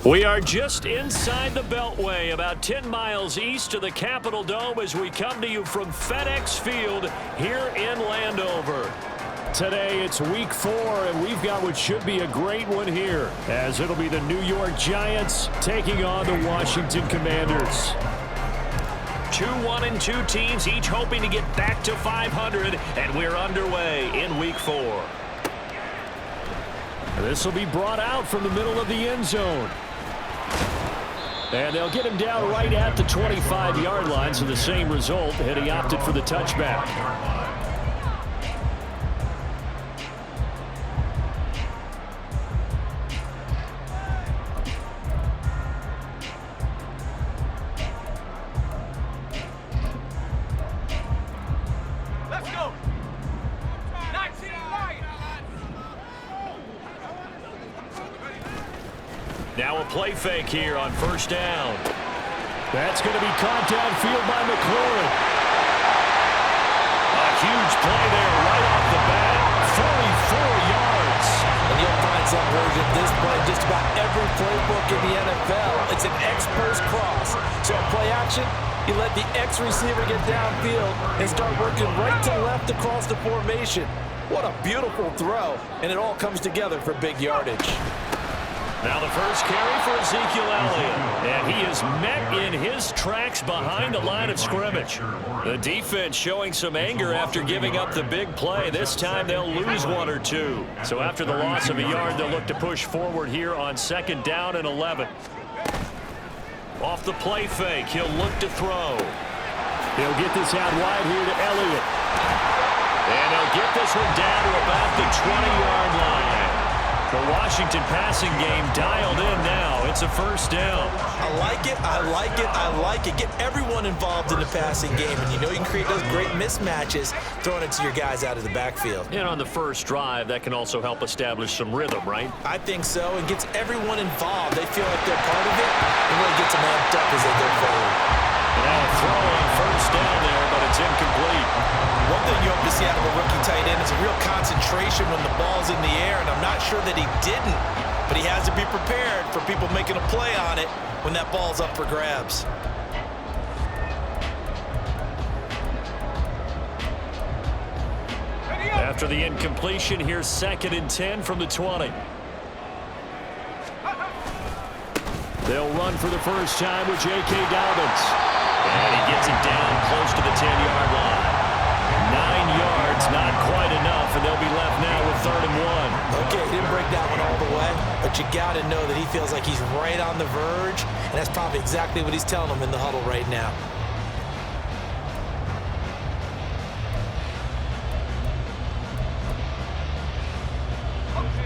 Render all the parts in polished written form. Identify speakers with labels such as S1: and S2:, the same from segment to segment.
S1: We are just inside the Beltway, about 10 miles east of the Capitol Dome as we come to you from FedEx Field here in Landover. Today it's week 4, and we've got what should be a great one here, as it'll be the New York Giants taking on the Washington Commanders. 2-1-2 teams, each hoping to get back to 500, and we're underway in week 4. This will be brought out from the middle of the end zone. And they'll get him down right at the 25-yard line, so the same result, and he opted for the touchback.
S2: Let's go.
S1: Now a play fake here on first down. That's going to be caught downfield by McLaurin. A huge play there right off the bat. 44 yards.
S3: And you'll find some version of this play in just about every playbook in the NFL. It's an X-post cross. So in play action, you let the X receiver get downfield and start working right to left across the formation. What a beautiful throw. And it all comes together for big yardage.
S1: Now the first carry for Ezekiel Elliott, and he is met in his tracks behind the line of scrimmage. The defense showing some anger after giving up the big play. This time they'll lose 1 or 2. So after the loss of a yard, they'll look to push forward here on 2nd down and 11. Off the play fake, he'll look to throw. He'll get this out wide here to Elliott. And he'll get this one down to about the 20-yard line. The Washington passing game dialed in now. It's a first down.
S3: I like it, I like it, I like it. Get everyone involved in the passing game, and you know you can create those great mismatches throwing it to your guys out of the backfield.
S1: And on the first drive, that can also help establish some rhythm, right?
S3: I think so. It gets everyone involved. They feel like they're part of it, and really gets them amped up as they go forward.
S1: Now a throw on first down there, but it's incomplete.
S3: One thing you hope to see out of a rookie tight end is a real concentration when the ball's in the air, and I'm not sure that he didn't, but he has to be prepared for people making a play on it when that ball's up for grabs.
S1: After the incompletion, here's 2nd and 10 from the 20. They'll run for the first time with J.K. Dobbins. And he gets it down close to the 10-yard line. 9 yards, not quite enough, and they'll be left now with 3rd and 1.
S3: Okay, he didn't break that one all the way, but you got to know that he feels like he's right on the verge, and that's probably exactly what he's telling them in the huddle right now.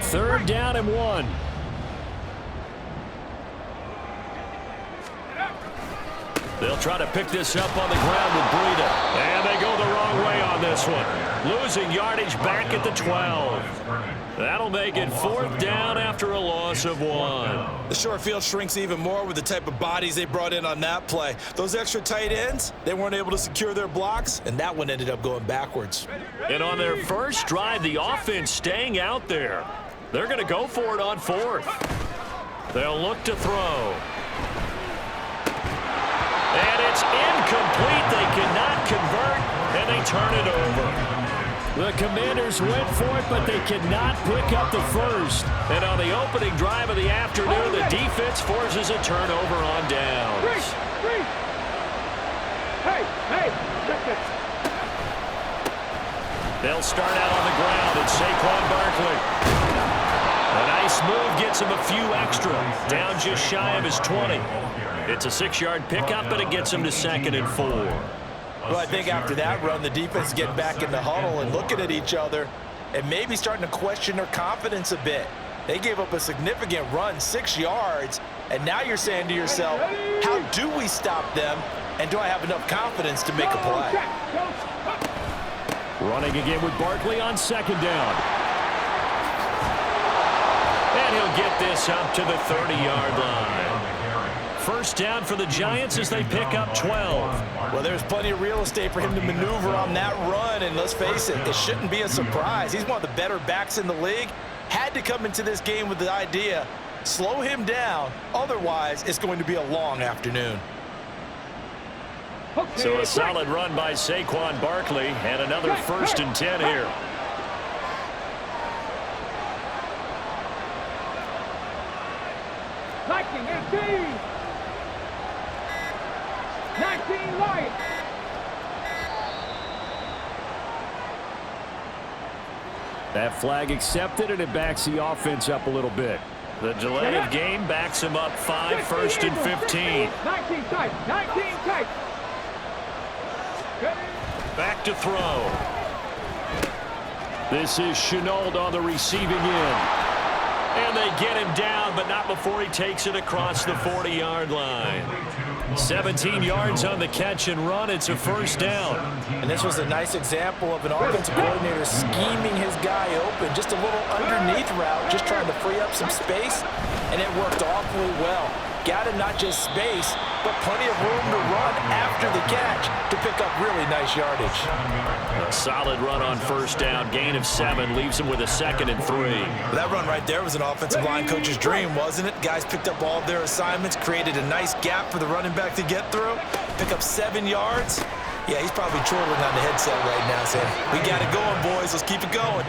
S1: Third down and 1. They'll try to pick this up on the ground with Breida. And they go the wrong way on this one. Losing yardage back at the 12. That'll make it 4th down after a loss of 1.
S3: The short field shrinks even more with the type of bodies they brought in on that play. Those extra tight ends, they weren't able to secure their blocks, and that one ended up going backwards.
S1: And on their first drive, the offense staying out there. They're going to go for it on 4th. They'll look to throw. And it's incomplete. They cannot convert, and they turn it over. The Commanders went for it, but they cannot pick up the first. And on the opening drive of the afternoon, the defense forces a turnover on downs. They'll start out on the ground. It's Saquon Barkley. A nice move gets him a few extra. Down just shy of his 20. It's a 6-yard pickup, but it gets him to 2nd and 4.
S3: Well, I think after that run, the defense is getting back in the huddle and looking at each other and maybe starting to question their confidence a bit. They gave up a significant run, 6 yards, and now you're saying to yourself, how do we stop them, and do I have enough confidence to make a play?
S1: Running again with Barkley on 2nd down. And he'll get this up to the 30-yard line. First down for the Giants as they pick up 12.
S3: Well, there's plenty of real estate for him to maneuver on that run, and let's face it, it shouldn't be a surprise. He's one of the better backs in the league. Had to come into this game with the idea Slow him down. Otherwise, it's going to be a long afternoon.
S1: So a solid run by Saquon Barkley and another 1st and 10 here.
S2: Lightning 18. 19 Lions.
S1: That flag accepted, and it backs the offense up a little bit. The delay of game backs him up 5, 1st and 15.
S2: 19 tight. 19 tight.
S1: Back to throw. This is Chenault on the receiving end. And they get him down, but not before he takes it across the 40-yard line. 17 yards on the catch and run. It's a 1st down.
S3: And this was a nice example of an offensive coordinator scheming his guy open. Just a little underneath route, just trying to free up some space, and it worked awfully well. Got him not just space, but plenty of room to run after the catch to pick up really nice yardage.
S1: A solid run on 1st down. Gain of 7 leaves him with a 2nd and 3.
S3: That run right there was an offensive line coach's dream, wasn't it? Guys picked up all of their assignments, created a nice gap for the running back to get through, pick up 7 yards. Yeah, he's probably chortling on the headset right now saying, we got it going, boys. Let's keep it going.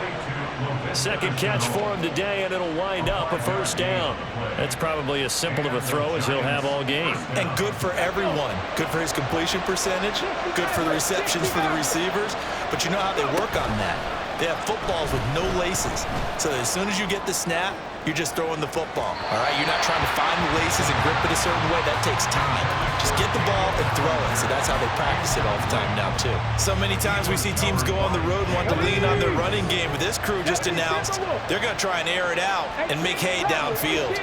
S1: 2nd catch for him today, and it'll wind up a 1st down. That's probably as simple of a throw as he'll have all game.
S3: And good for everyone. Good for his completion percentage, good for the receptions for the receivers. But you know how they work on that. They have footballs with no laces. So as soon as you get the snap, you're just throwing the football. All right, you're not trying to find the laces and grip it a certain way. That takes time. Just get the ball and throw it. So that's how they practice it all the time now, too. So many times we see teams go on the road and want to lean on their running game. But this crew just announced they're going to try and air it out and make hay downfield.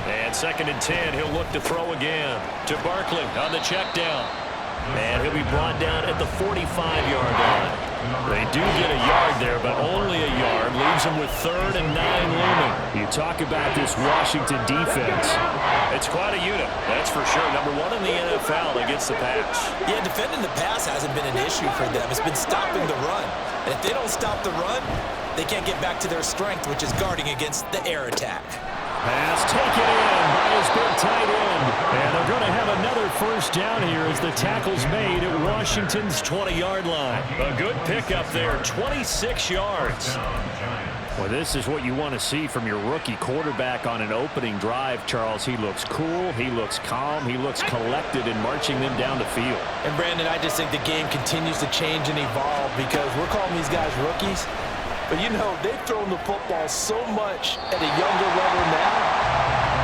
S1: And 2nd and 10, he'll look to throw again to Barkley on the check down. And he'll be brought down at the 45-yard line. They do get a yard there, but only a yard. Leaves them with 3rd and 9 looming. You talk about this Washington defense. It's quite a unit, that's for sure. Number 1 in the NFL against the pass.
S3: Yeah, defending the pass hasn't been an issue for them. It's been stopping the run. And if they don't stop the run, they can't get back to their strength, which is guarding against the air attack.
S1: Pass taken in by his big tight end. And they're going to have another 1st down here as the tackle's made at Washington's 20-yard line. A good pickup there, 26 yards. Well, this is what you want to see from your rookie quarterback on an opening drive, Charles. He looks cool, he looks calm, he looks collected in marching them down the field.
S3: And, Brandon, I just think the game continues to change and evolve because we're calling these guys rookies. But, you know, they've thrown the football so much at a younger level now,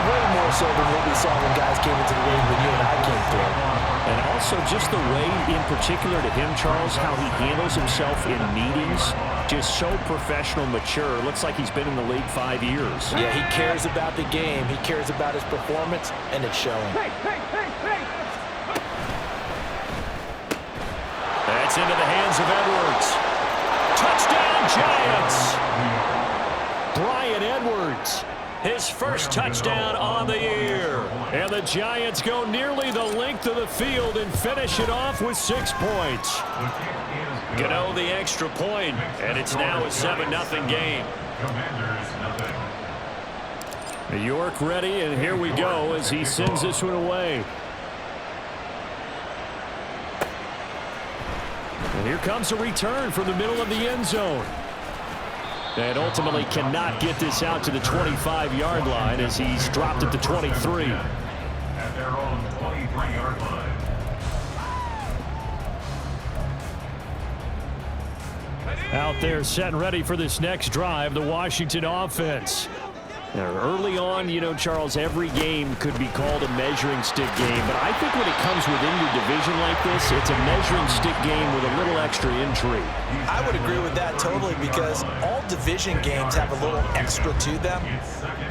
S3: way more so than what we saw when guys came into the league when you and I came through.
S1: And also just the way, in particular to him, Charles, how he handles himself in meetings, just so professional, mature. Looks like he's been in the league 5 years.
S3: Yeah, he cares about the game. He cares about his performance, and it's showing.
S1: That's into the hands of Edwards. Touchdown, Giants! Bryan Edwards, his 1st touchdown on the year. And the Giants go nearly the length of the field and finish it off with 6 points. Gano the extra point, and it's now a 7-0 game. New York ready, and here we go as he sends this one away. And here comes a return from the middle of the end zone. And ultimately cannot get this out to the 25-yard line as he's dropped at the 23.
S4: At their own 23-yard line.
S1: Out there set and ready for this next drive, the Washington offense. Now, early on, you know, Charles, every game could be called a measuring stick game. But I think when it comes within your division like this, it's a measuring stick game with a little extra intrigue.
S3: I would agree with that totally because all division games have a little extra to them.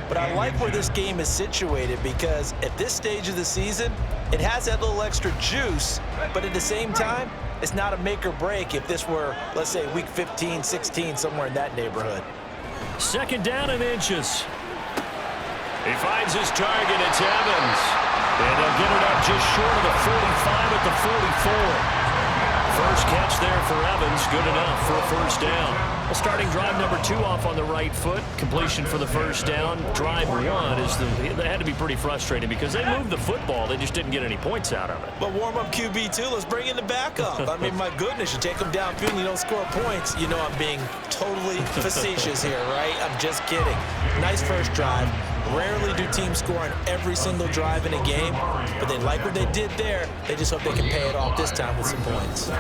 S3: But I like where this game is situated because at this stage of the season, it has that little extra juice. But at the same time, it's not a make or break if this were, let's say, week 15, 16, somewhere in that neighborhood.
S1: 2nd down and inches. He finds his target. It's Evans. And they'll get it up just short of the 45 at the 44. first catch there for Evans, good enough for a first down. Well, starting drive number 2 off on the right foot, completion for the first down. Drive 1 they had to be pretty frustrating because they moved the football, they just didn't get any points out of it.
S3: But warm-up QB too, let's bring in the backup. I mean, my goodness, you take them downfield and you don't score points. You know I'm being totally facetious here, right? I'm just kidding. Nice first drive. Rarely do teams score on every single drive in a game, but they like what they did there. They just hope they can pay it off this time with some points.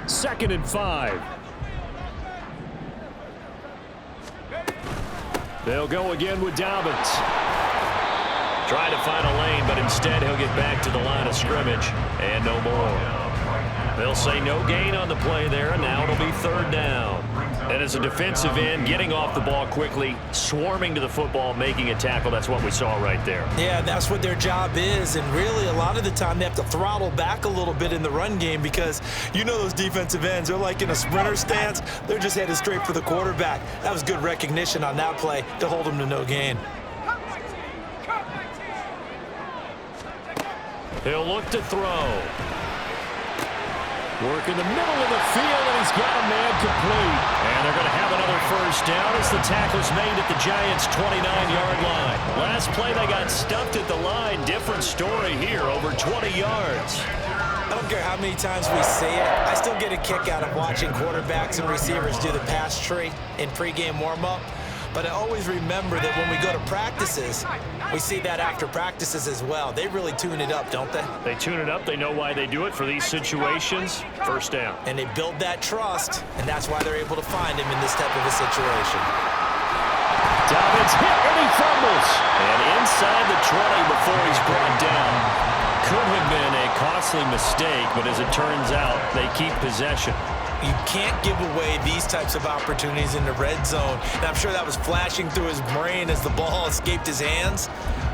S1: Second and 5. They'll go again with Dobbins. Trying to find a lane, but instead he'll get back to the line of scrimmage. And no more. They'll say no gain on the play there, and now it'll be third down. And as a defensive end, getting off the ball quickly, swarming to the football, making a tackle, that's what we saw right there.
S3: Yeah, that's what their job is, and really a lot of the time they have to throttle back a little bit in the run game because you know those defensive ends, they're like in a sprinter stance, they're just headed straight for the quarterback. That was good recognition on that play to hold them to no gain.
S1: He'll look to throw. Work in the middle of the field, and he's got a man complete. And they're going to have another first down as the tackle's made at the Giants' 29-yard line. Last play, they got stuffed at the line. Different story here, over 20 yards.
S3: I don't care how many times we say it, I still get a kick out of watching quarterbacks and receivers do the pass tree in pregame warm-up. But I always remember that when we go to practices, we see that after practices as well. They really tune it up, don't they?
S1: They tune it up. They know why they do it for these situations. First down.
S3: And they build that trust, and that's why they're able to find him in this type of a situation.
S1: Dobbins hit, and he fumbles. And inside the 20 before he's brought down. Could have been a costly mistake, but as it turns out, they keep possession.
S3: You can't give away these types of opportunities in the red zone. And I'm sure that was flashing through his brain as the ball escaped his hands.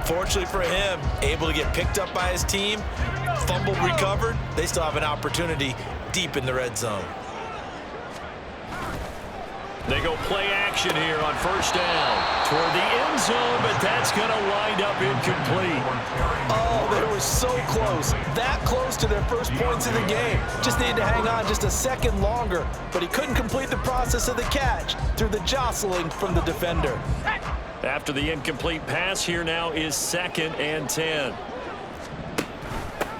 S3: Fortunately for him, able to get picked up by his team, fumbled, recovered. They still have an opportunity deep in the red zone.
S1: They go play action here on first down toward the end zone, but that's going to wind up incomplete.
S3: Oh, they were so close, that close to their first points in the game. Just needed to hang on just a second longer, but he couldn't complete the process of the catch through the jostling from the defender.
S1: After the incomplete pass, here now is 2nd and 10.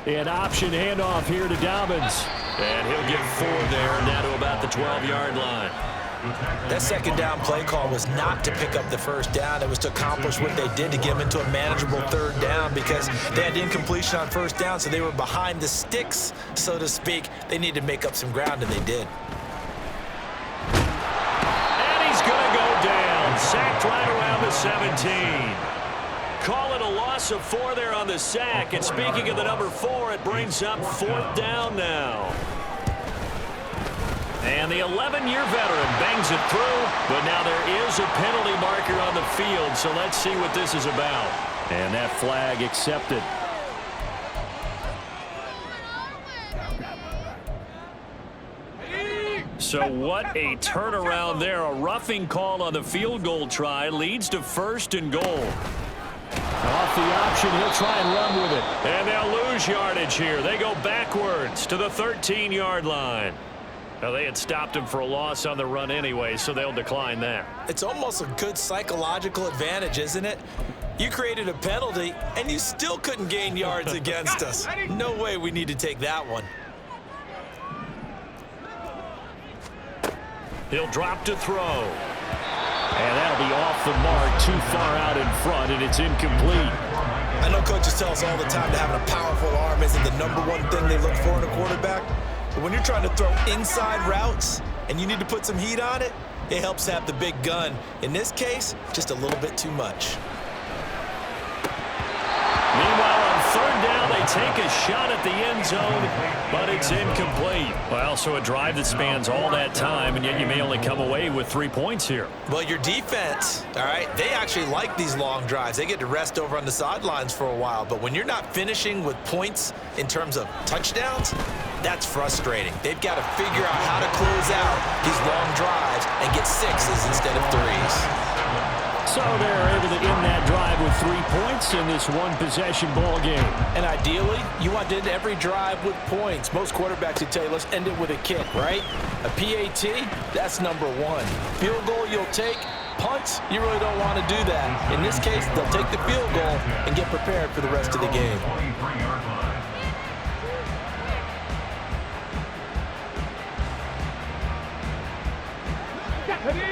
S1: An option handoff here to Dobbins. And he'll get 4 there, and now to about the 12-yard line.
S3: That second down play call was not to pick up the first down. It was to accomplish what they did to get them into a manageable third down because they had incompletion on first down, so they were behind the sticks, so to speak. They needed to make up some ground, and they did.
S1: And he's going to go down. Sacked right around the 17. Call it a loss of 4 there on the sack. And speaking of the number 4, it brings up 4th down now. And the 11-year veteran bangs it through, but now there is a penalty marker on the field, so let's see what this is about. And that flag accepted. So what a turnaround there. A roughing call on the field goal try leads to 1st and goal. Off the option, he'll try and run with it. And they'll lose yardage here. They go backwards to the 13-yard line. Now, they had stopped him for a loss on the run anyway, so they'll decline that.
S3: It's almost a good psychological advantage, isn't it? You created a penalty, and you still couldn't gain yards against us. No way we need to take that one.
S1: He'll drop to throw. And that'll be off the mark, too far out in front, and it's incomplete.
S3: I know coaches tell us all the time that having a powerful arm isn't the #1 thing they look for in a quarterback. But when you're trying to throw inside routes and you need to put some heat on it, it helps have the big gun. In this case, just a little bit too much.
S1: Meanwhile, on 3rd down, they take a shot at the end zone, but it's incomplete. Well, so a drive that spans all that time, and yet you may only come away with 3 points here.
S3: Well, your defense, all right, they actually like these long drives. They get to rest over on the sidelines for a while. But when you're not finishing with points in terms of touchdowns, that's frustrating. They've got to figure out how to close out these long drives and get 6s instead of 3s.
S1: So they're able to end that drive with 3 points in this one-possession ball game.
S3: And ideally, you want to end every drive with points. Most quarterbacks would tell you, let's end it with a kick, right? A PAT, that's number 1. Field goal you'll take. Punts, you really don't want to do that. In this case, they'll take the field goal and get prepared for the rest of the game.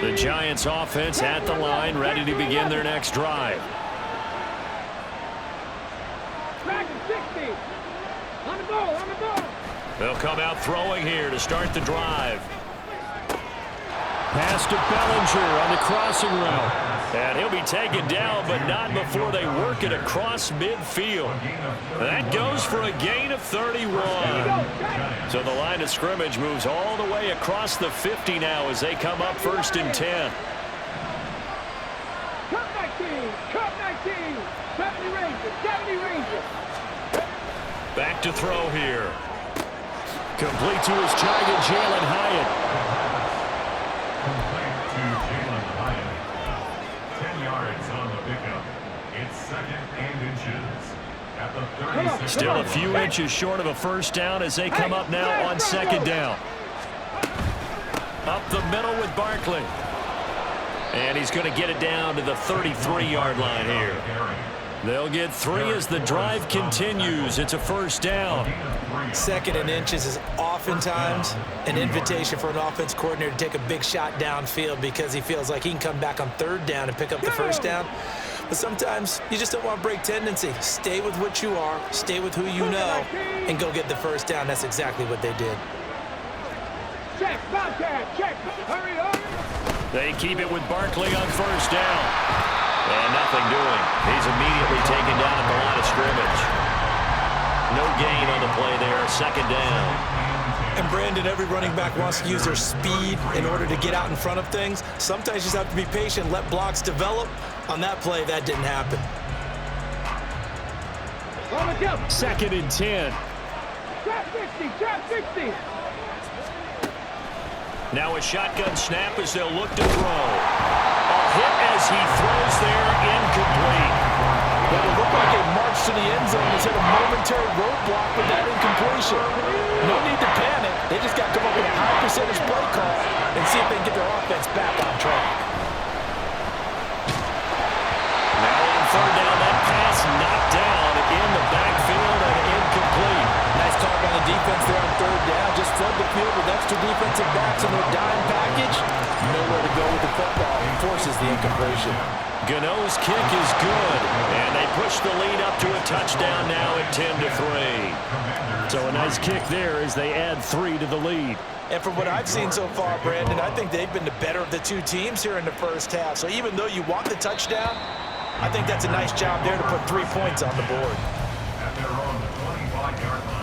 S1: The Giants offense at the line, ready to begin their next drive.
S2: Back to 60. On the ball, on the ball.
S1: They'll come out throwing here to start the drive. Pass to Bellinger on the crossing route. And he'll be taken down, but not before they work it across midfield. That goes for a gain of 31. So the line of scrimmage moves all the way across the 50 now as they come up 1st and 10.
S2: Cut 19. Cut 19. 70 Rangers. 70 Rangers.
S1: Back to throw here. Complete to his giant Jalen Hyatt. Still a few inches short of a first down as they come up now on 2nd down. Up the middle with Barkley. And he's going to get it down to the 33-yard line here. They'll get 3 as the drive continues. It's a first down.
S3: 2nd and inches is oftentimes an invitation for an offense coordinator to take a big shot downfield because he feels like he can come back on 3rd down and pick up the first down. But sometimes you just don't want to break tendency. Stay with what you are, stay with who you know, and go get the first down. That's exactly what they did.
S2: Check, Bobcat, check. Hurry up.
S1: They keep it with Barkley on first down. And nothing doing. He's immediately taken down at the line of scrimmage. No gain on the play there, 2nd down.
S3: And Brandon, every running back wants to use their speed in order to get out in front of things. Sometimes you just have to be patient, let blocks develop. On that play, that didn't happen.
S1: 2nd and 10.
S2: Trap 60, trap 60.
S1: Now a shotgun snap as they'll look to throw. A hit as he throws there, incomplete.
S3: But it looked like a march to the end zone has hit a momentary roadblock with that incompletion. No need to panic. They just got to come up with a high percentage play call and see if they can get their offense back on track.
S1: Now on 3rd down, that pass knocked down in the backfield and incomplete.
S3: Nice call by the defense there on 3rd down. Just flood the field with extra defensive backs in their dime package. Nowhere to go with the football and forces the incompletion.
S1: Gano's kick is good, and they push the lead up to a touchdown now at 10-3. So a nice kick there as they add 3 to the lead.
S3: And from what I've seen so far, Brandon, I think they've been the better of the 2 teams here in the first half. So even though you want the touchdown, I think that's a nice job there to put 3 points on the board.
S4: And they're on the 25-yard line.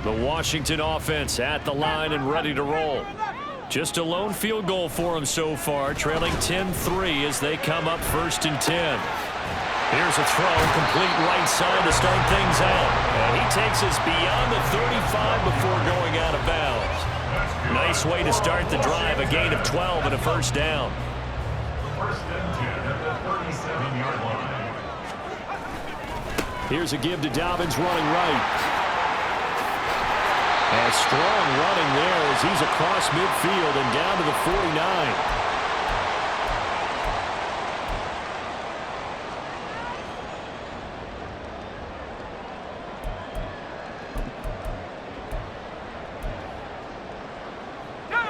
S1: The Washington offense at the line and ready to roll. Just a lone field goal for them so far, trailing 10-3 as they come up 1st and 10. Here's a throw, complete right side to start things out. And he takes us beyond the 35 before going out of bounds. Nice way to start the drive, a gain of 12 and a first down.
S4: 1st and 10 at the 37-yard line.
S1: Here's a give to Dobbins running right. And strong running there as he's across midfield and down to the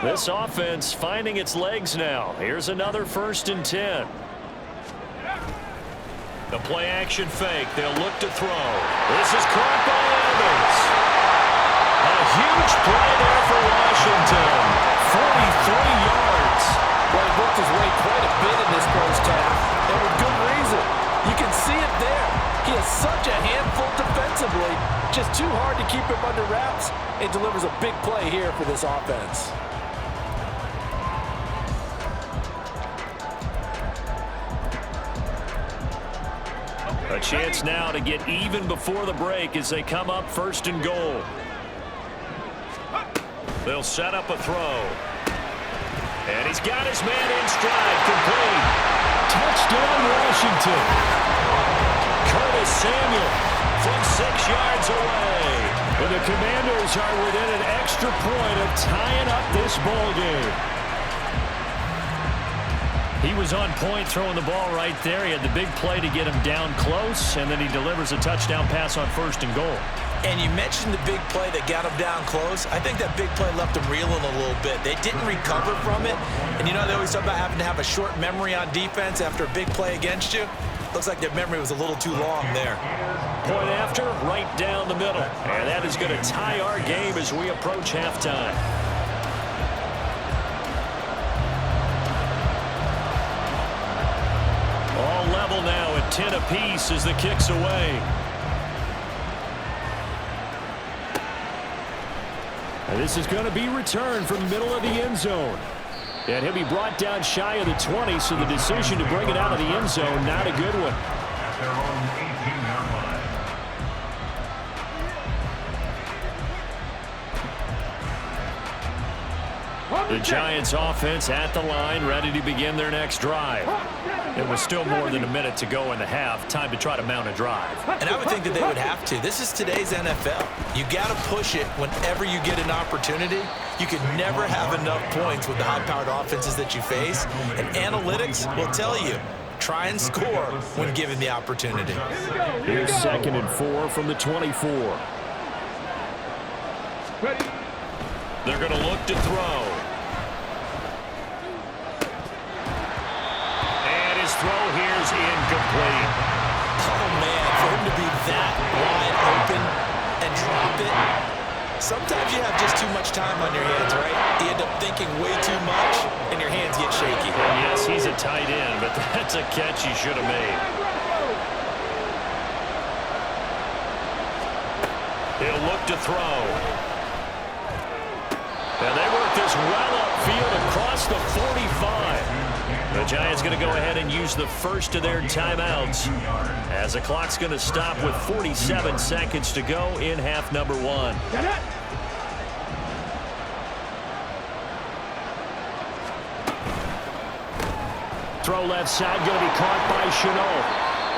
S1: 49. This offense finding its legs now. Here's another 1st and 10. The play-action fake. They'll look to throw. This is caught by Evans. A huge play there for Washington. 43 yards.
S3: Well, he worked his way quite a bit in this first half, and with good reason. You can see it there. He is such a handful defensively. Just too hard to keep him under wraps. It delivers a big play here for this offense.
S1: A chance now to get even before the break as they come up 1st and goal. They'll set up a throw. And he's got his man in stride, complete. Touchdown, Washington. Curtis Samuel from 6 yards away. And the Commanders are within an extra point of tying up this ball game. He was on point throwing the ball right there. He had the big play to get him down close, and then he delivers a touchdown pass on 1st and goal.
S3: And you mentioned the big play that got him down close. I think that big play left him reeling a little bit. They didn't recover from it. And you know, they always talk about having to have a short memory on defense after a big play against you. Looks like their memory was a little too long there.
S1: Point after, right down the middle. And that is going to tie our game as we approach halftime. All level now at 10 apiece as the kick's away. And this is going to be returned from the middle of the end zone. And he'll be brought down shy of the 20, so the decision to bring it out of the end zone, not a good one.
S4: At their own 18-yard line.
S1: The Giants offense at the line, ready to begin their next drive. It was still more than a minute to go in the half. Time to try to mount a drive.
S3: And I would think that they would have to. This is today's NFL. You got to push it whenever you get an opportunity. You can never have enough points with the high-powered offenses that you face. And analytics will tell you, try and score when given the opportunity.
S1: Here's 2nd and 4 from the 24. They're going to look to throw. Throw here's incomplete.
S3: Oh, man, for him to be that wide open and drop it. Sometimes you have just too much time on your hands, right? You end up thinking way too much, and your hands get shaky.
S1: And yes, he's a tight end, but that's a catch he should have made. He'll look to throw. And they work this well upfield across the 45. The Giants going to go ahead and use the first of their timeouts as the clock's going to stop with 47 seconds to go in half number 1. Throw left side going to be caught by Chenault.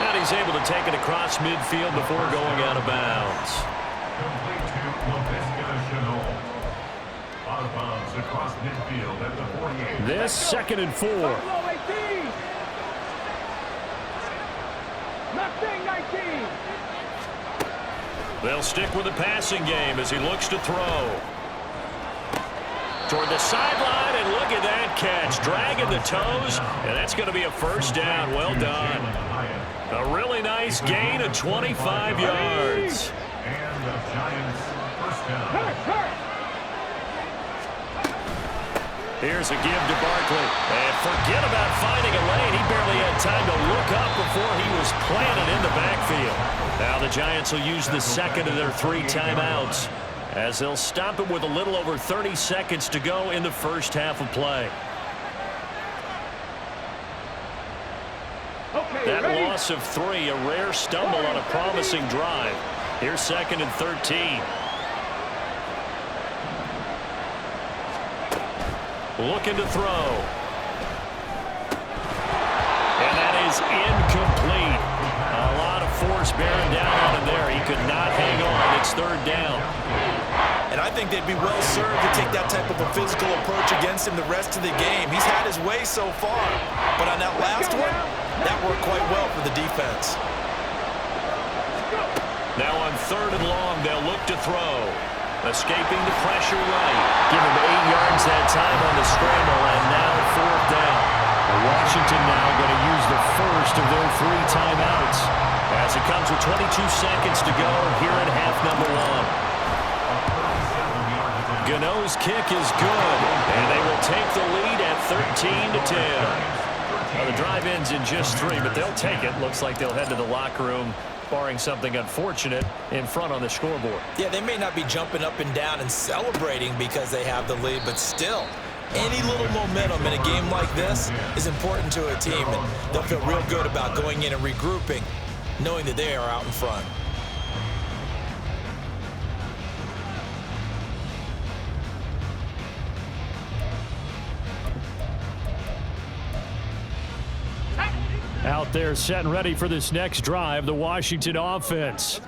S1: And he's able to take it across midfield before going out of bounds.
S4: Out of bounds across midfield at the 48.
S1: This 2nd and 4. They'll stick with the passing game as he looks to throw. Toward the sideline, and look at that catch. Dragging the toes, and that's going to be a first down. Well done. A really nice gain of 25 yards.
S4: And the Giants first down.
S1: Here's a give to Barkley. And forget about finding a lane. He barely had time to look up before he was planted in the backfield. Now the Giants will use the 2nd of their 3 timeouts as they'll stop it with a little over 30 seconds to go in the first half of play. That loss of 3, a rare stumble on a promising drive. Here's 2nd and 13. Looking to throw. And that is incomplete. A lot of force bearing down on him there. He could not hang on. It's 3rd down.
S3: And I think they'd be well served to take that type of a physical approach against him the rest of the game. He's had his way so far. But on that last one, that worked quite well for the defense.
S1: Now on 3rd and long, they'll look to throw. Escaping the pressure right. Give him 8 yards that time on the scramble, and now 4th down. Washington now going to use the first of their 3 timeouts with 22 seconds to go here in half number one. Gano's kick is good, and they will take the lead at 13-10. Well, the drive ends in just 3, but they'll take it. Looks like they'll head to the locker room, barring something unfortunate, in front on the scoreboard.
S3: Yeah, they may not be jumping up and down and celebrating because they have the lead, but still, any little momentum in a game like this is important to a team, and they'll feel real good about going in and regrouping, knowing that they are out in front.
S1: Out there set and ready for this next drive, the Washington offense.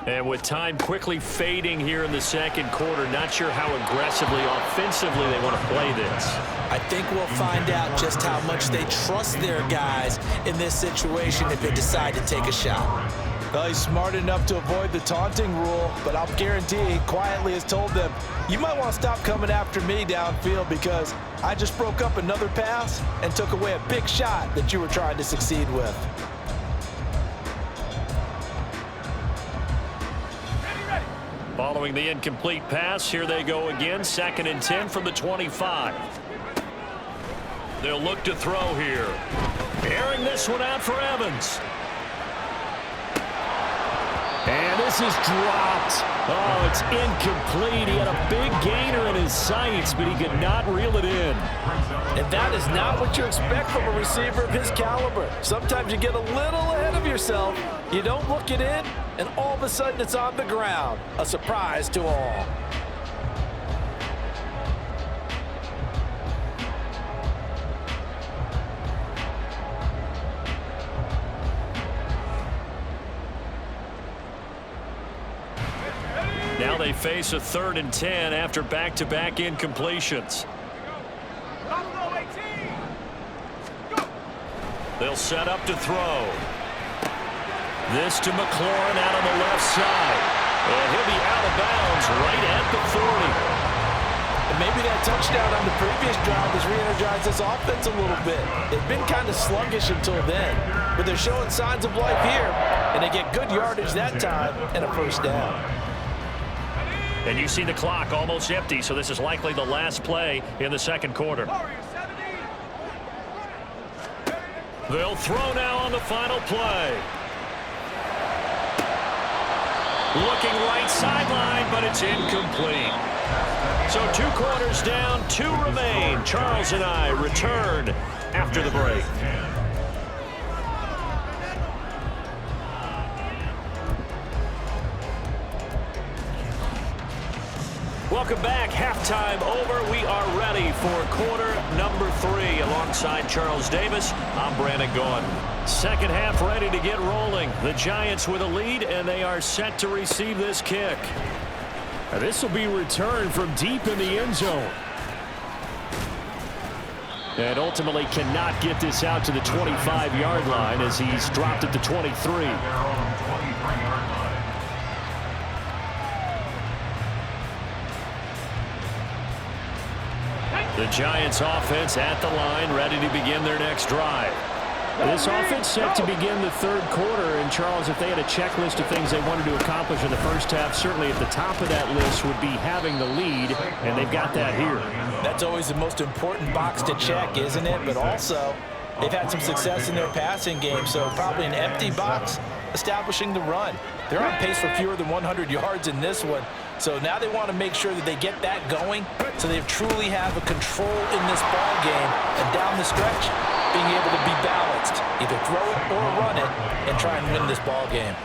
S1: And with time quickly fading here in the second quarter, not sure how aggressively, offensively they want to play this.
S3: I think we'll find out just how much they trust their guys in this situation if they decide to take a shot. Well, he's smart enough to avoid the taunting rule, but I'll guarantee he quietly has told them, you might want to stop coming after me downfield because I just broke up another pass and took away a big shot that you were trying to succeed with.
S1: Following the incomplete pass, here they go again, 2nd and 10 from the 25. They'll look to throw here. Airing this one out for Evans. And this is dropped. Oh, it's incomplete. He had a big gainer in his sights, but he could not reel it in.
S3: And that is not what you expect from a receiver of his caliber. Sometimes you get a little ahead of yourself. You don't look it in, and all of a sudden it's on the ground. A surprise to all.
S1: Now they face a 3rd and 10 after back-to-back incompletions. They'll set up to throw. This to McLaurin out on the left side. And he'll be out of bounds right at the 40.
S3: And maybe that touchdown on the previous drive has re-energized this offense a little bit. They've been kind of sluggish until then, but they're showing signs of life here, and they get good yardage that time and a 1st down.
S1: And you see the clock almost empty, so this is likely the last play in the second quarter. They'll throw now on the final play. Looking right sideline, but it's incomplete. So 2 quarters down, 2 remain. Charles and I return after the break. Welcome back. Halftime over. We are ready for quarter number 3. Alongside Charles Davis, I'm Brandon Gaudin. Second half ready to get rolling. The Giants with a lead, and they are set to receive this kick. Now, this will be returned from deep in the end zone. And ultimately cannot get this out to the 25-yard line as he's dropped at the 23. The Giants offense at the line, ready to begin their next drive. This offense set to begin the 3rd quarter, and Charles, if they had a checklist of things they wanted to accomplish in the first half, certainly at the top of that list would be having the lead, and they've got that here.
S3: That's always the most important box to check, isn't it? But also, they've had some success in their passing game, so probably an empty box establishing the run. They're on pace for fewer than 100 yards in this one. So now they want to make sure that they get that going so they truly have a control in this ball game. And down the stretch, being able to be balanced, either throw it or run it, and try and win this ball game.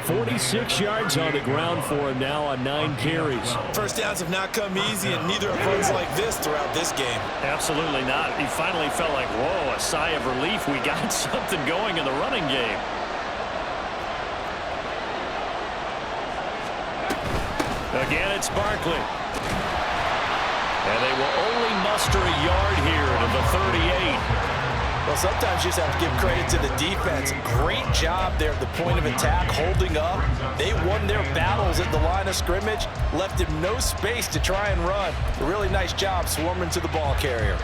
S1: 46 yards on the ground for him now on 9 carries.
S3: First downs have not come easy, and neither have runs like this throughout this game.
S1: Absolutely not. He finally felt like, whoa, a sigh of relief. We got something going in the running game. Again, it's Barkley. And they will only muster a yard here to the 38.
S3: Well, sometimes you just have to give credit to the defense. Great job there at the point of attack, holding up. They won their battles at the line of scrimmage, left him no space to try and run. A really nice job swarming to the ball carrier.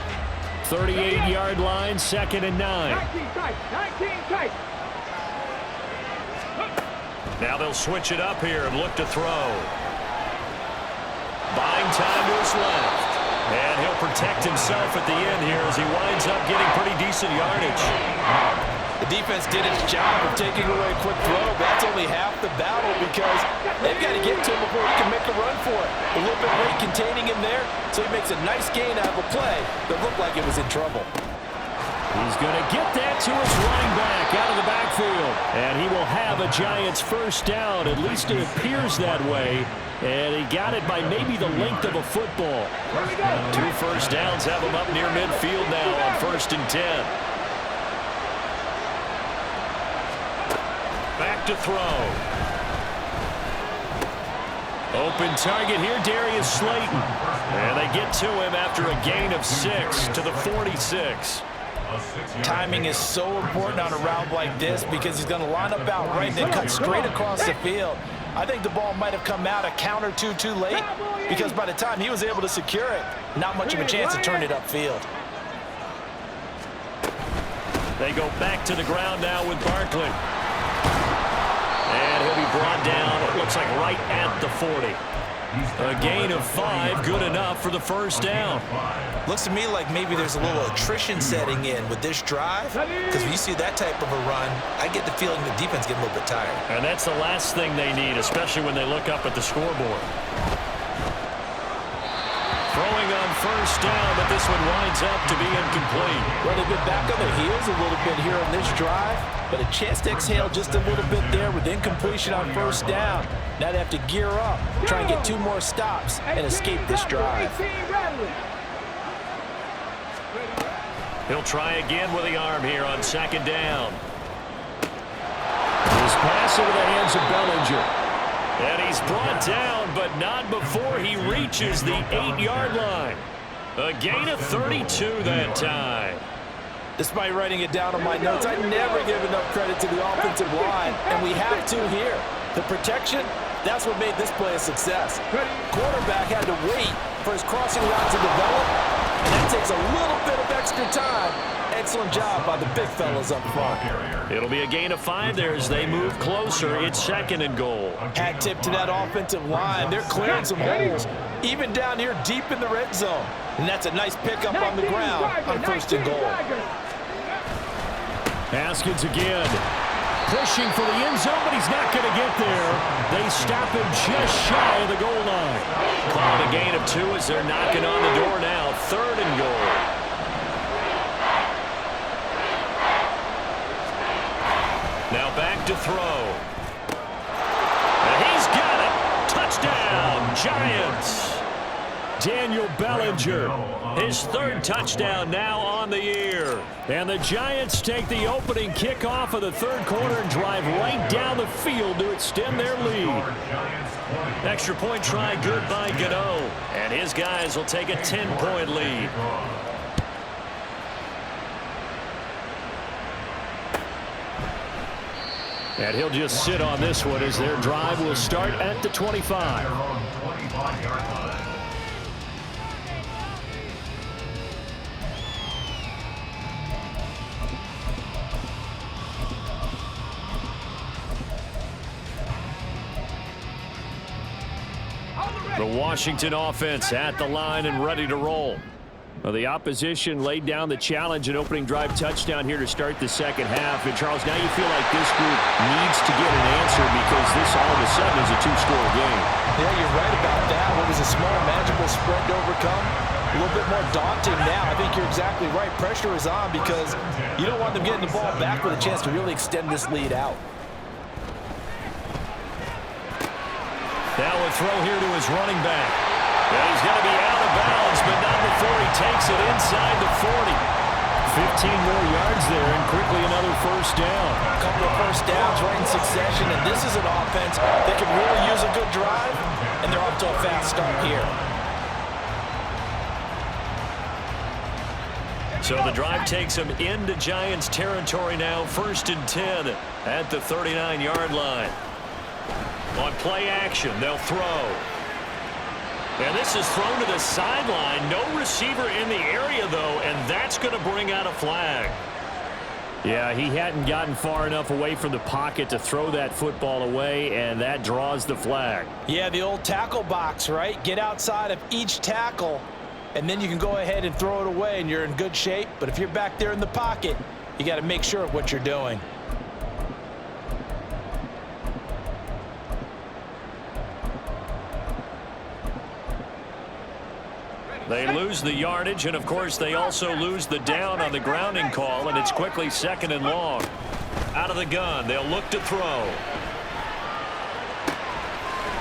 S1: 38-yard line, 2nd and 9.
S2: 19 tight. 19 tight.
S1: Now they'll switch it up here and look to throw. Buying time to his left. And he'll protect himself at the end here as he winds up getting pretty decent yardage.
S3: The defense did its job of taking away a quick throw, but that's only half the battle because they've got to get to him before he can make a run for it. A little bit late containing him there, so he makes a nice gain out of a play that looked like it was in trouble.
S1: He's going to get that to his running back out of the backfield. And he will have a Giants first down. At least it appears that way. And he got it by maybe the length of a football. 2 first downs have him up near midfield now on 1st and 10. Back to throw. Open target here, Darius Slayton. And they get to him after a gain of 6 to the 46.
S3: Timing is so important on a route like this because he's going to line up out right and then cut straight across the field. I think the ball might have come out a count or two too late because by the time he was able to secure it, not much of a chance to turn it upfield.
S1: They go back to the ground now with Barkley. And he'll be brought down, it looks like right at the 40. A gain of 5, good enough for the first down.
S3: Looks to me like maybe there's a little attrition setting in with this drive because when you see that type of a run, I get the feeling the defense getting a little bit tired.
S1: And that's the last thing they need, especially when they look up at the scoreboard. Throwing on first down, but this one winds up to be incomplete.
S3: Well, they've been back on their heels a little bit here on this drive, but a chance to exhale just a little bit there with incompletion on first down. Now they have to gear up, try and get 2 more stops, and escape this drive.
S1: He'll try again with the arm here on 2nd down. His pass into the hands of Bellinger. And he's brought down, but not before he reaches the 8-yard line. A gain of 32 that time.
S3: Despite writing it down on my notes, I never give enough credit to the offensive line, and we have to here. The protection, that's what made this play a success. Quarterback had to wait for his crossing route to develop, and that takes a little bit of extra time. Excellent job by the big fellas up front.
S1: It'll be a gain of 5 there as they move closer. It's 2nd and goal.
S3: Hat tip to that offensive line. They're clearing some holes, even down here deep in the red zone. And that's a nice pickup on the ground on 1st and goal.
S1: Haskins again. Pushing for the end zone, but he's not going to get there. They stop him just shy of the goal line. Called a gain of 2 as they're knocking on the door now. 3rd and goal. Now back to throw. And he's got it. Touchdown, Giants. Daniel Bellinger, his 3rd touchdown now on the year. And the Giants take the opening kickoff of the 3rd quarter and drive right down the field to extend their lead. Extra point try good by Gano. And his guys will take a 10-point lead. And he'll just sit on this one as their drive will start at the 25. The Washington offense at the line and ready to roll. Well, the opposition laid down the challenge and opening drive touchdown here to start the 2nd half. And, Charles, now you feel like this group needs to get an answer because this all of a sudden is a 2-score game.
S3: Yeah, you're right about that. What was a small, manageable spread to overcome? A little bit more daunting now. I think you're exactly right. Pressure is on because you don't want them getting the ball back with a chance to really extend this lead out.
S1: Now a throw here to his running back. And he's going to be out of bounds, but not before he takes it inside the 40. 15 more yards there, and quickly another first down.
S3: A couple of first downs right in succession, and this is an offense that can really use a good drive, and they're off to a fast start here.
S1: So the drive takes him into Giants territory now, 1st and 10 at the 39-yard line. On play action, they'll throw. And this is thrown to the sideline. No receiver in the area, though, and that's going to bring out a flag. Yeah, he hadn't gotten far enough away from the pocket to throw that football away, and that draws the flag.
S3: Yeah, the old tackle box, right? Get outside of each tackle, and then you can go ahead and throw it away, and you're in good shape. But if you're back there in the pocket, you got to make sure of what you're doing.
S1: They lose the yardage, and of course they also lose the down on the grounding call, and it's quickly 2nd and long. Out of the gun, they'll look to throw.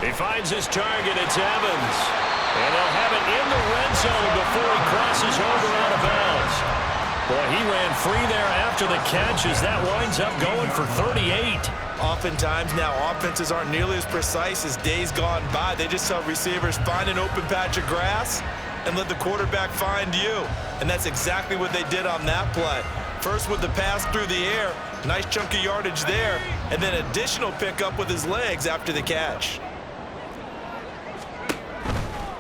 S1: He finds his target, it's Evans. And they'll have it in the red zone before he crosses over out of bounds. Boy, he ran free there after the catch as that winds up going for 38.
S3: Oftentimes now offenses aren't nearly as precise as days gone by. They just tell receivers, find an open patch of grass and let the quarterback find you. And that's exactly what they did on that play. First with the pass through the air, nice chunk of yardage there, and then additional pickup with his legs after the catch.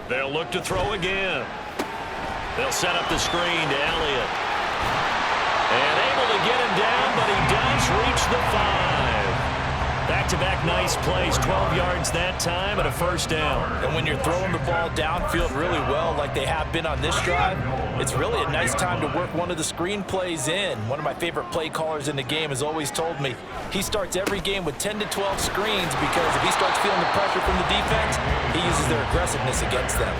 S1: They'll look to throw again. They'll set up the screen to Elliott. And able to get him down, but he does reach the 5. Back-to-back nice plays, 12 yards that time and a first down.
S3: And when you're throwing the ball downfield really well like they have been on this drive, it's really a nice time to work one of the screen plays in. One of my favorite play callers in the game has always told me he starts every game with 10 to 12 screens because if he starts feeling the pressure from the defense, he uses their aggressiveness against them.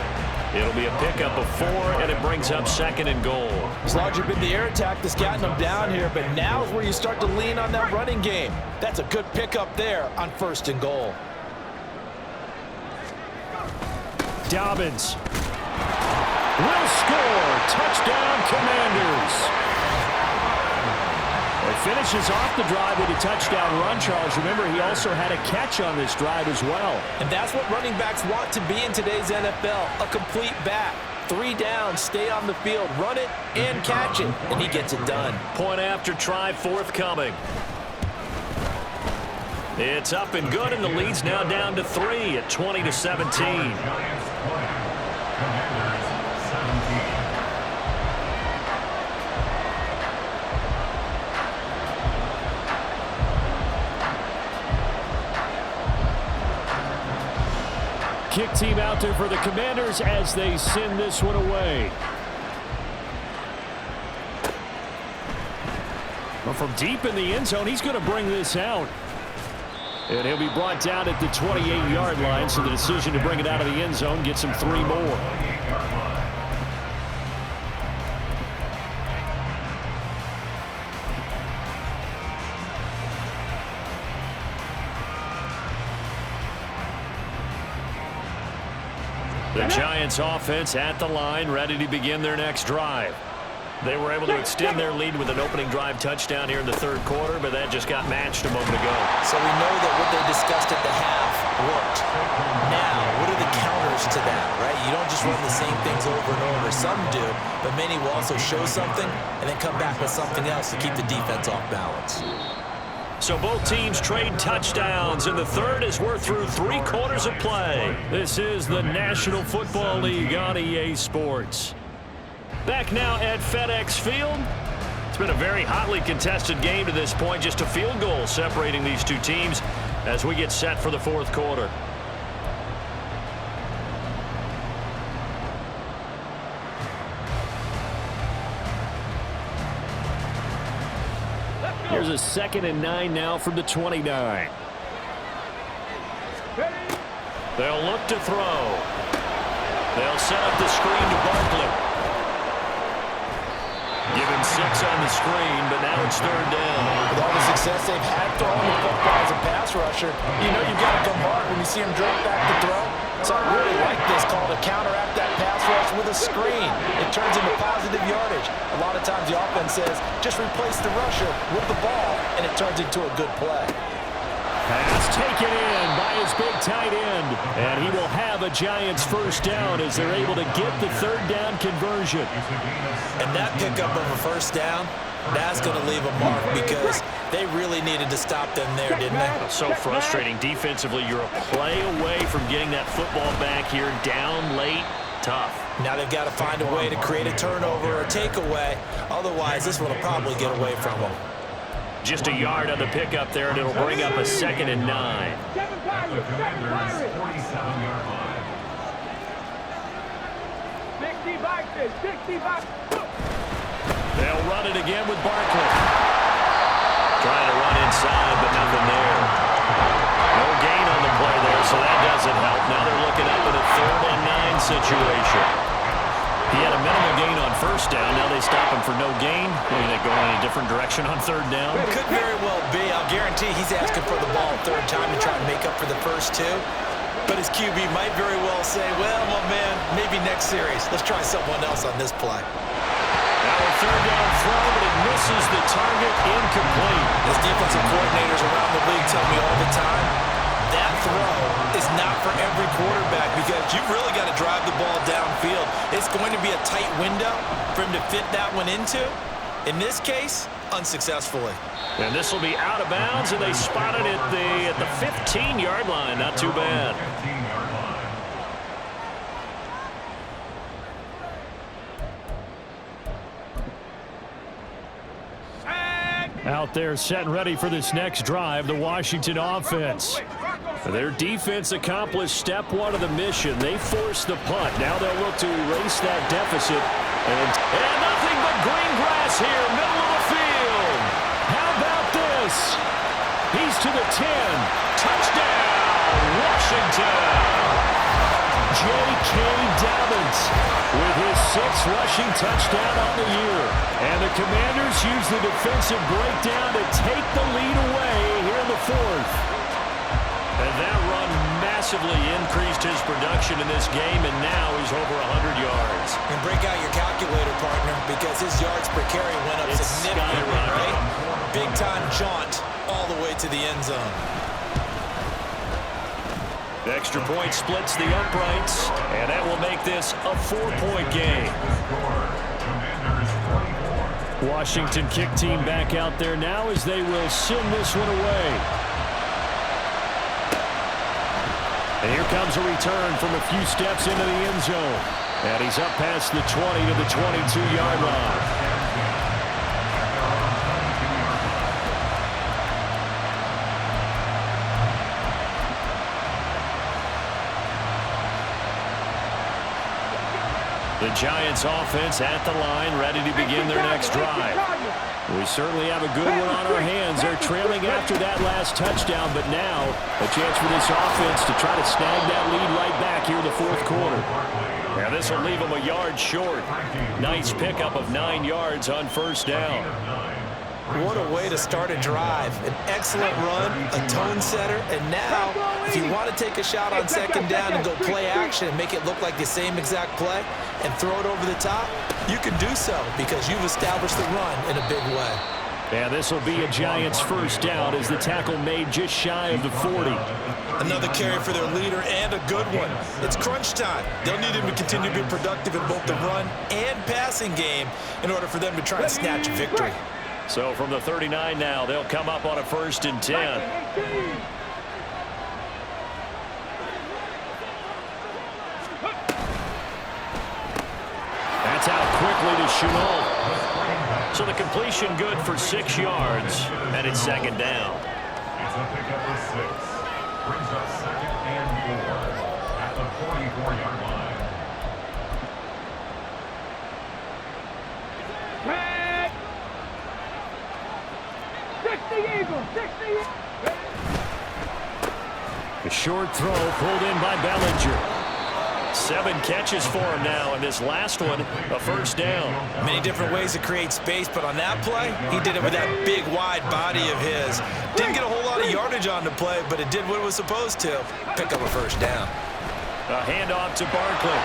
S1: It'll be a pickup of 4, and it brings up 2nd and goal.
S3: It's largely been the air attack that's gotten them down here, but now is where you start to lean on that running game. That's a good pickup there on 1st and goal.
S1: Dobbins will score. Touchdown, Commanders. He finishes off the drive with a touchdown run, Charles. Remember, he also had a catch on this drive as well.
S3: And that's what running backs want to be in today's NFL, a complete back. 3 downs, stay on the field, run it, and catch it, and he gets it done.
S1: Point after try forthcoming. It's up and good, and the lead's now down to 3 at 20-17. Kick team out there for the Commanders as they send this one away. Well, from deep in the end zone, he's going to bring this out. And he'll be brought down at the 28-yard line, so the decision to bring it out of the end zone gets him 3 more. The Giants offense at the line, ready to begin their next drive. They were able to extend their lead with an opening drive touchdown here in the 3rd quarter, but that just got matched a moment ago.
S3: So we know that what they discussed at the half worked. Now, what are the counters to that, right? You don't just run the same things over and over. Some do, but many will also show something and then come back with something else to keep the defense off balance.
S1: So both teams trade touchdowns in the 3rd as we're through 3 quarters of play. This is the National Football League on EA Sports. Back now at FedEx Field. It's been a very hotly contested game to this point. Just a field goal separating these two teams as we get set for the 4th quarter. Here's a 2nd and 9 now from the 29. They'll look to throw. They'll set up the screen to Barkley. Give him 6 on the screen, but now it's 3rd down.
S3: With all the success they've had throwing the football as a pass rusher, you know you've got to come hard when you see him drop back to throw. So I really like this call to counteract that pass rush with a screen. It turns into positive yardage. A lot of times the offense says, just replace the rusher with the ball, and it turns into a good play.
S1: Pass taken in by his big tight end. And he will have a Giants 1st down as they're able to get the 3rd down conversion.
S3: And that pickup of a 1st down, that's going to leave a mark because they really needed to stop them there, didn't they?
S1: So frustrating. Defensively, you're a play away from getting that football back here down late. Tough.
S3: Now they've got to find a way to create a turnover or a takeaway. Otherwise, this one will probably get away from them.
S1: Just a yard on the pickup there, and it'll bring up a 2nd and 9.
S2: 7 Pirates, 7 Pirates.
S4: 47-yard line.
S2: 60 boxes, 60 boxes.
S1: They'll run it again with Barkley. Trying to run inside, but nothing there. No gain on the play there, so that doesn't help. Now they're looking up at a 3rd and 9 situation. He had a minimal gain on 1st down. Now they stop him for no gain. Maybe they go in a different direction on 3rd down.
S3: Could very well be. I'll guarantee he's asking for the ball a 3rd time to try and make up for the first 2. But his QB might very well say, well, my man, maybe next series. Let's try someone else on this play.
S1: Now a 3rd down throw, but it misses the target, incomplete.
S3: As defensive coordinators around the league tell me all the time, that throw is not for every quarterback because you've really got to drive the ball downfield. It's going to be a tight window for him to fit that one into. In this case, unsuccessfully.
S1: And this will be out of bounds, and they spot it at the 15-yard line. Not too bad.
S4: 15-yard line.
S1: Out there set and ready for this next drive, the Washington offense. Their defense accomplished step 1 of the mission. They forced the punt. Now they'll look to erase that deficit. And nothing but green grass here, middle of the field. How about this? He's to the 10. Touchdown, Washington. J.K. Dobbins with his 6th rushing touchdown on the year. And the Commanders use the defensive breakdown to take the lead away here in the 4th. And that run massively increased his production in this game, and now he's over 100 yards.
S3: And break out your calculator, partner, because his yards per carry went up significantly, right? Big-time jaunt all the way to the end zone.
S1: The extra point splits the uprights, and that will make this a 4-point game. Washington kick team back out there now as they will send this one away. And here comes a return from a few steps into the end zone. And he's up past the 20 to the 22-yard line. The Giants offense at the line, ready to begin their next drive. We certainly have a good one on our hands. They're trailing after that last touchdown, but now a chance for this offense to try to snag that lead right back here in the 4th quarter. Now this will leave them a yard short. Nice pickup of 9 yards on 1st down.
S3: What a way to start a drive. An excellent run, a tone setter, and now if you want to take a shot on 2nd down and go play action and make it look like the same exact play and throw it over the top, you can do so because you've established the run in a big way.
S1: And this will be a Giants 1st down as the tackle made just shy of the 40.
S3: Another carry for their leader and a good one. It's crunch time. They'll need him to continue to be productive in both the run and passing game in order for them to try and snatch a victory.
S1: So from the 39 now, they'll come up on a 1st and 10. That's out quickly to Chenault. So the completion good for 6 yards, and it's 2nd down.
S4: It's a pickup of 6. Brings up 2nd and 4 at the 44-yard line.
S1: A short throw pulled in by Bellinger. 7 catches for him now, and this last one, a 1st down.
S3: Many different ways to create space, but on that play, he did it with that big, wide body of his. Didn't get a whole lot of yardage on the play, but it did what it was supposed to. Pick up a 1st down.
S1: A handoff to Barkley.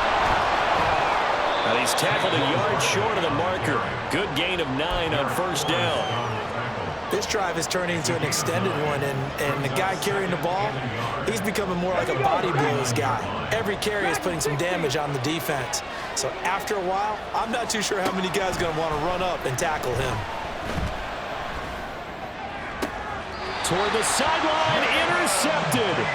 S1: And he's tackled a yard short of the marker. Good gain of 9 on 1st down.
S3: This drive is turning into an extended one, and the guy carrying the ball, he's becoming more like a body blows guy. Every carry is putting some damage on the defense. So after a while, I'm not too sure how many guys are going to want to run up and tackle him.
S1: Toward the sideline, intercepted.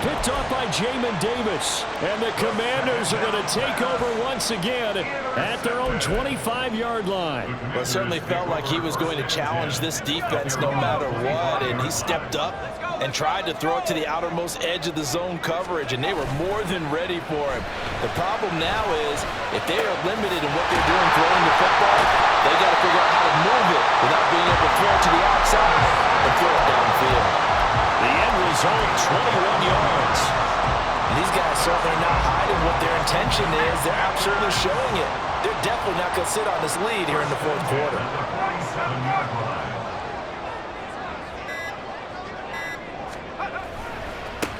S1: Picked off by Jamin Davis. And the Commanders are going to take over once again at their own 25-yard line.
S3: Well, it certainly felt like he was going to challenge this defense no matter what, and he stepped up and tried to throw it to the outermost edge of the zone coverage, and they were more than ready for him. The problem now is if they are limited in what they're doing throwing the football, they got to figure out how to move it without being able to throw it to the outside and throw it downfield.
S1: The end result, 21 yards.
S3: And these guys certainly are not hiding what their intention is. They're absolutely showing it. They're definitely not going to sit on this lead here in the fourth quarter.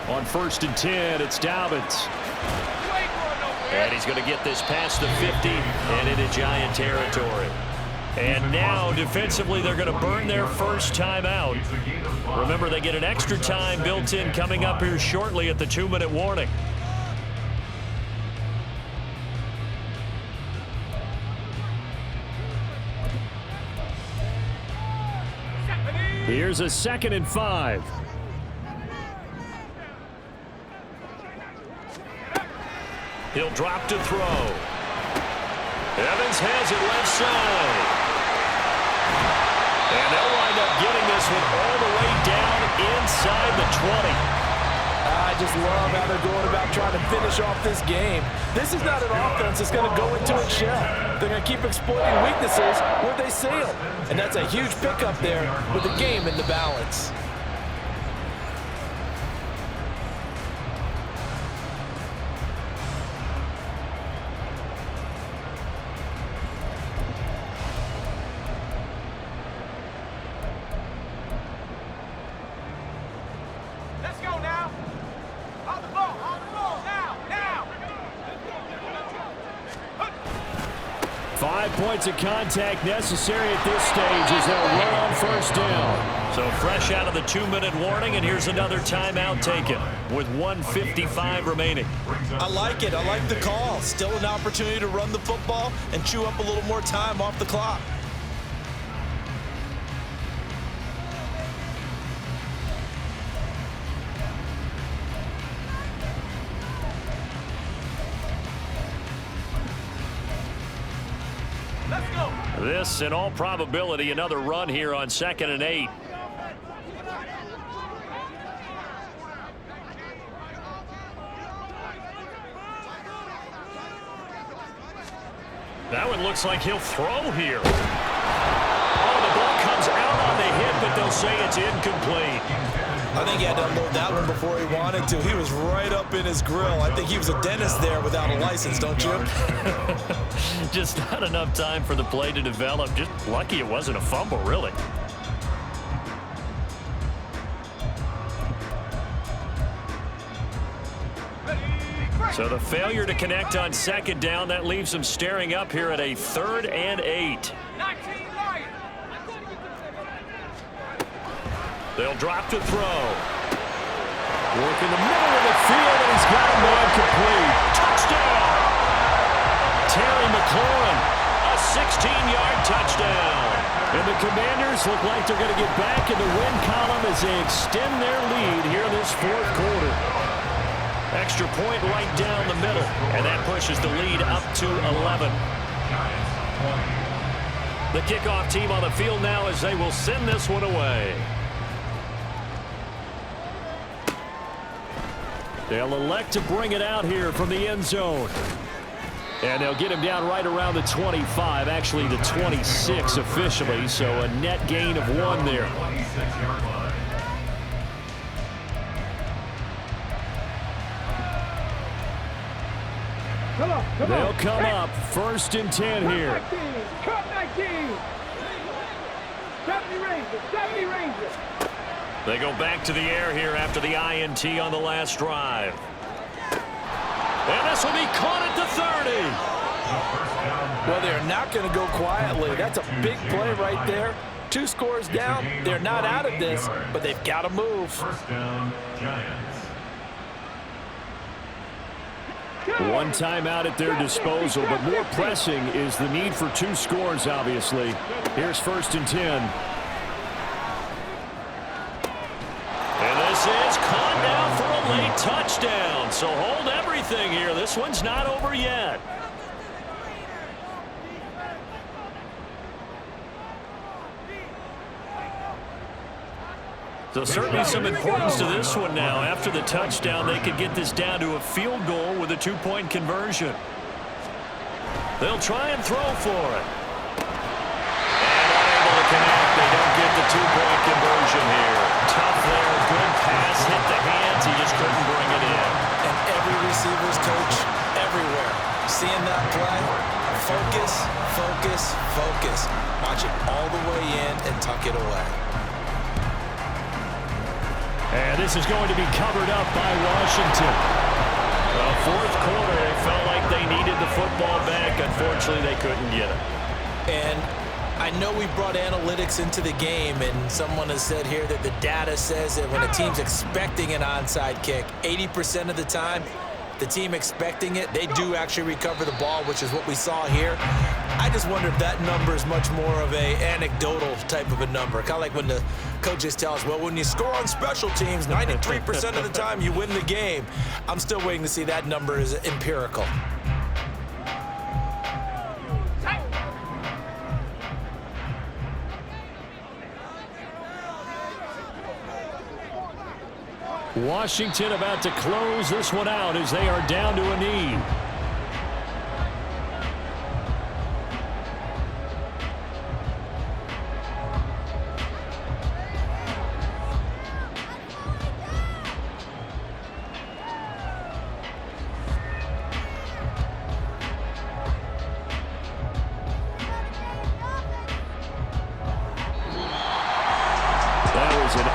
S1: On 1st and 10, it's Dobbins. And he's going to get this past the 50 and into Giant territory. And now, defensively, they're going to burn their first timeout. Remember, they get an extra time built in coming up here shortly at the 2-minute warning. Here's a 2nd and 5. He'll drop to throw. Evans has it left side. And they'll wind up getting this one all the way down inside the 20.
S3: I just love how they're going about trying to finish off this game. This is not an offense that's going to go into its shell. They're going to keep exploiting weaknesses where they see them. And that's a huge pickup there with the game in the balance.
S2: Let's go now. On the ball, now.
S1: 5 points of contact necessary at this stage as they'll run on 1st down. So fresh out of the 2-minute warning, and here's another timeout taken with 1:55 remaining.
S3: I like it. I like the call. Still an opportunity to run the football and chew up a little more time off the clock.
S1: This, in all probability, another run here on 2nd and 8. That one looks like he'll throw here. Oh, the ball comes out on the hit, but they'll say it's incomplete.
S3: I think he had to unload that one before he wanted to. He was right up in his grill. I think he was a dentist there without a license, don't you?
S1: Just not enough time for the play to develop. Just lucky it wasn't a fumble, really. So the failure to connect on 2nd down, that leaves them staring up here at a 3rd and 8. They'll drop to throw. Work in the middle of the field, and he's got a man complete. Touchdown! Terry McLaurin, a 16-yard touchdown. And the Commanders look like they're going to get back in the win column as they extend their lead here in this 4th quarter. Extra point right down the middle, and that pushes the lead up to 11. The kickoff team on the field now as they will send this one away. They'll elect to bring it out here from the end zone. And they'll get him down right around the 25, actually the 26 officially, so a net gain of 1 there. They'll come up 1st and 10 here.
S2: Cut 19. 70 Rangers.
S1: They go back to the air here after the INT on the last drive. And this will be caught at the 30.
S3: Well, they're not going to go quietly. That's a big play right there. 2 scores down. They're not out of this, but they've got to move.
S4: 1st down, Giants.
S1: 1 timeout at their disposal, but more pressing is the need for 2 scores, obviously. Here's 1st and 10. And this is caught now for a late touchdown. So hold everything here. This one's not over yet. So certainly some importance to this one now. After the touchdown, they could get this down to a field goal with a 2-point conversion. They'll try and throw for it. And unable to connect. They don't get the 2-point conversion here. Tough there. Good pass. Hit the hands. He just couldn't bring it in.
S3: And every receiver's coach everywhere. Seeing that play, focus, focus, focus. Watch it all the way in and tuck it away.
S1: And this is going to be covered up by Washington. The fourth quarter, they felt like they needed the football back. Unfortunately, they couldn't get it.
S3: And I know we brought analytics into the game, and someone has said here that the data says that when a team's expecting an onside kick, 80% of the time, the team expecting it, they do actually recover the ball, which is what we saw here. I just wonder if that number is much more of a anecdotal type of a number. Kind of like when the coaches tell us, well, when you score on special teams, 93% of the time you win the game. I'm still waiting to see that number is empirical.
S1: Washington about to close this one out as they are down to a knee.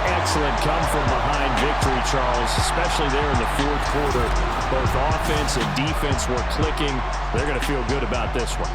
S1: Excellent come-from-behind victory, Charles, especially there in the fourth quarter. Both offense and defense were clicking. They're going to feel good about this one.